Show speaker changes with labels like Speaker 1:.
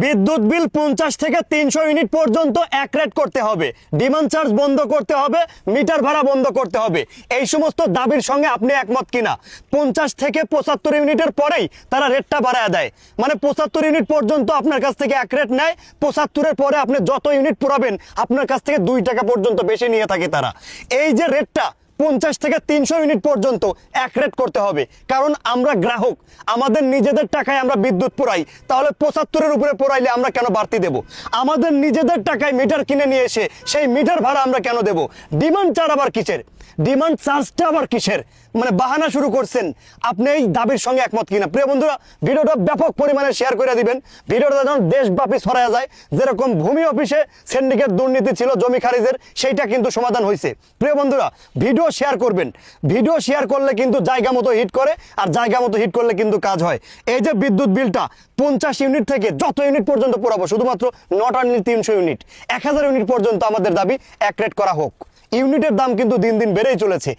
Speaker 1: বিদ্যুৎ বিল 50 থেকে 300 ইউনিট পর্যন্ত এক রেট করতে হবে, ডিমান্ড চার্জ বন্ধ করতে হবে, মিটার ভাড়া বন্ধ করতে হবে। এই সমস্ত দাবির সঙ্গে আপনি একমত কিনা? 50 থেকে 75 ইউনিটের পরেই তারা রেটটা বাড়ায় দেয়, মানে 75 ইউনিট পর্যন্ত আপনার কাছ থেকে এক রেট নেয়, 75-এর পরে আপনি যত ইউনিট পুরাবেন আপনার কাছ থেকে 2 টাকা পর্যন্ত বেশি নিয়ে থাকে তারা। এই যে রেটটা 50 থেকে 300 ইউনিট পর্যন্ত এক রেট করতে হবে, কারণ আমরা গ্রাহক, আমাদের নিজেদের টাকায় আমরা বিদ্যুৎ পোড়াই, তাহলে 75-এর উপরে পোড়াইলে আমরা কেন বাড়তি দেব? আমাদের নিজেদের টাকায় মিটার কিনে নিয়ে এসে সেই মিটার ভাড়া আমরা কেন দেব? ডিমান্ড চার্জ আবার কিসের? ডিমান্ড চার্জটা আবার কিসের? মানে বাহানা শুরু করছেন। আপনি এই দাবির সঙ্গে একমত কিনা? প্রিয় বন্ধুরা, ভিডিওটা ব্যাপক পরিমাণে শেয়ার করে দিবেন, ভিডিওটা যেন দেশব্যাপী ছড়ায় যায়। যেরকম ভূমি অফিসে সিন্ডিকেট দুর্নীতি ছিল জমি খারিজের, সেইটা কিন্তু সমাধান হয়েছে। প্রিয় বন্ধুরা, ভিডিও শেয়ার করবেন, ভিডিও শেয়ার করলে কিন্তু জায়গা মতো হিট করে, আর জায়গা মতো হিট করলে কিন্তু কাজ হয়। এই যে বিদ্যুৎ বিলটা 50 ইউনিট থেকে যত ইউনিট পর্যন্ত পোড়াবো, শুধুমাত্র নট অনলি 300 ইউনিট, 1000 ইউনিট পর্যন্ত আমাদের দাবি এক রেট করা হোক। ইউনিটের দাম কিন্তু দিন দিন বেড়েই চলেছে।